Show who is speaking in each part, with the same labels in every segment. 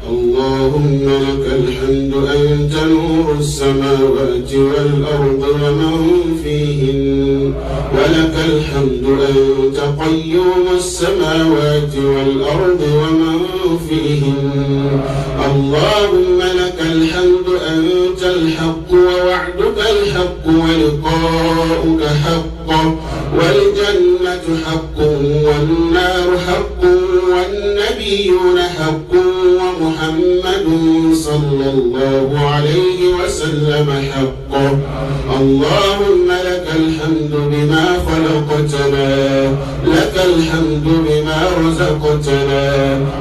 Speaker 1: اللهم لك الحمد أنت نور السماوات والأرض ومن فيهن، ولك الحمد أنت قيوم السماوات والأرض ومن فيهن. اللهم لك الحمد أنت الحق ووعدك الحق ولقاؤك حق، والجنة حق والنار حق والنبيون حق ومحمد صلى الله عليه وسلم حق. اللهم لك الحمد بما خلقتنا، لك الحمد بما رزقتنا،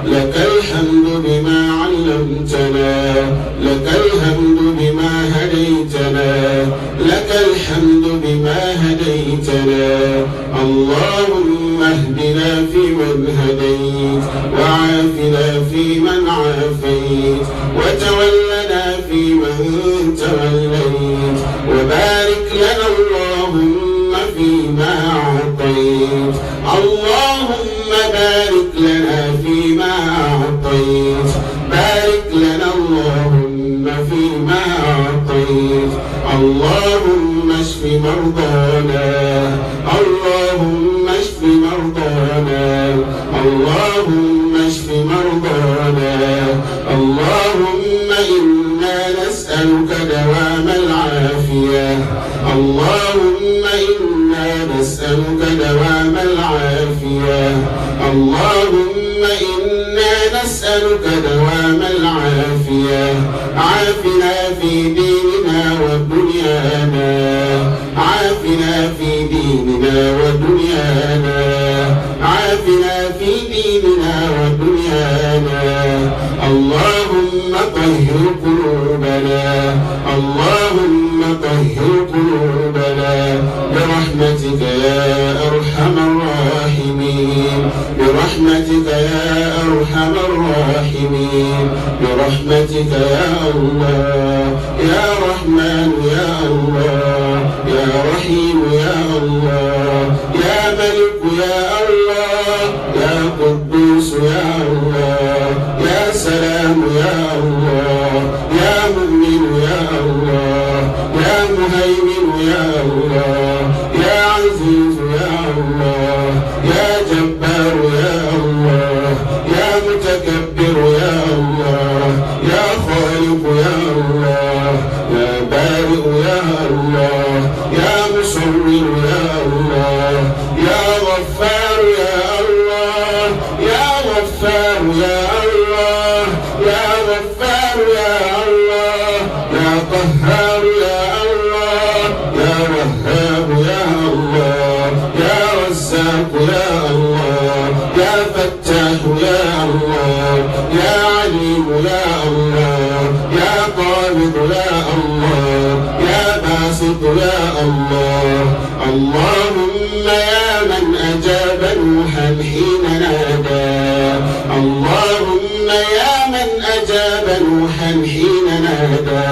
Speaker 1: لك الحمد بما علمتنا، لك الحمد بما هديتنا، لك الحمد بما هديتنا. اللهم اهدنا فيمن هديت، وعافنا فيمن عافيت، وتولنا فيمن توليت، وبارك لنا اللهم فيما أعطيت. اللهم بارك لنا فيما أعطيت، بارك لنا اللهم فيما أعطيت. اللهم اشف مرضانا، اللهم اشف مرضانا، اللهم اشف مرضانا. اللهم إنا نسألك دوام العافية، اللهم إنا نسألك دوام العافية، اللهم إنا نسألك دوام العافية. عافنا في ديننا ودنيانا، عافنا في ديننا ودنيانا، عافنا في ديننا ودنيانا. اللهم طهر قلوبنا، اللهم طهر قلوبنا برحمتك يا أرحم الراحمين، برحمتك يا أرحم الراحمين، برحمتك يا الله، يا رحمن يا الله، يا رحيم يا الله، يا ملك يا الله، يا قدوس يا الله، يا سلام يا الله، يا مؤمن يا الله، يا مهيمن يا الله، يا عزيز يا الله، يا جبار يا الله، يا متكبر يا الله، يا خالق يا الله، يا بارئ يا الله، يا مصور يا الله، يا غفار يا الله، يا غفار يا الله، يا غفار يا الله، يا قهار يا الله، يا وهاب يا الله، يا رزاق يا الله، يا فتاح يا الله، يا عليم يا الله، يا قابض يا الله، يا باسط يا الله. اللهم يا من أجاب نوحا حين نادى، اللهم يا من أجاب نوحا حين نادى،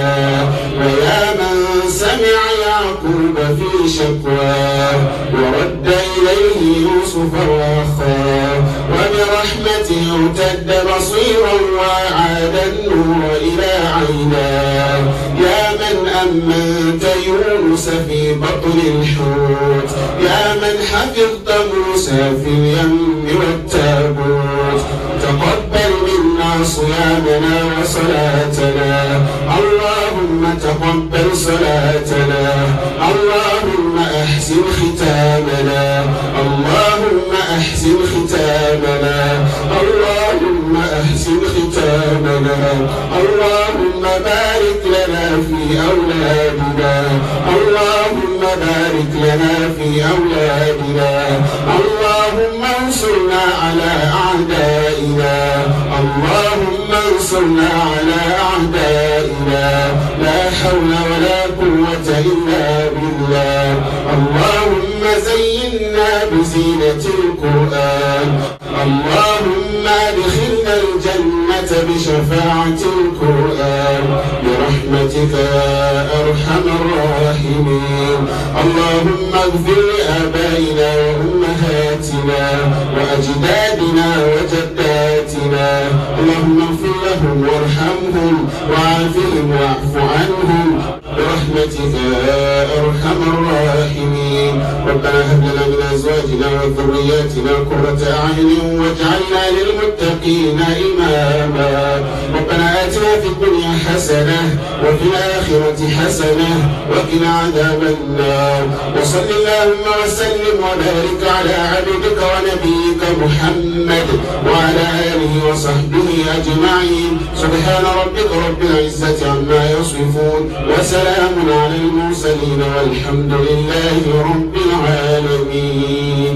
Speaker 1: ويا من سمع يعقوب في شكواه، ورد إليه يوسف وأخاه، وبرحمته ارتد بصيرا وأعاد النور إلى عيناه. يا من أمنت يونس في بطن الحوت، يا من حفظت موسى في اليم والتابوت، تقبل منا صيامنا وصلاتنا، اللهم تقبل صلاتنا، اللهم أحسن ختامنا، اللهم أحسن ختامنا، اللهم أحسن ختامنا. اللهم بارك لنا في أولادنا، اللهم بارك لنا في أولادنا، اللهم انصرنا على أعدائنا، اللهم انصرنا على أعدائنا. لا حول ولا قوة إلا بالله. اللهم زينا بزينة القرآن، اللهم ادخلنا الجنة بشفاعة القرآن برحمتك برحمتك يا أرحم الراحمين. اللهم اغفر لآبائنا وأمهاتنا وأجدادنا وجداتنا، اللهم اغفر لهم وارحمهم وعافهم واعف عنهم برحمتك يا أرحم الراحمين. ربنا هب لنا من أزواجنا وذرياتنا قرة أعين واجعلنا للمتقين إماما. ربنا آتنا في الدنيا حسنة وفي الآخرة حسنة وقنا عذاب النار. وصل اللهم وسلم وبارك على عبدك ونبيك محمد وعلى آله وصحبه أجمعين. سبحان ربك رب العزة عما يصفون وسلام على المرسلين والحمد لله رب العالمين.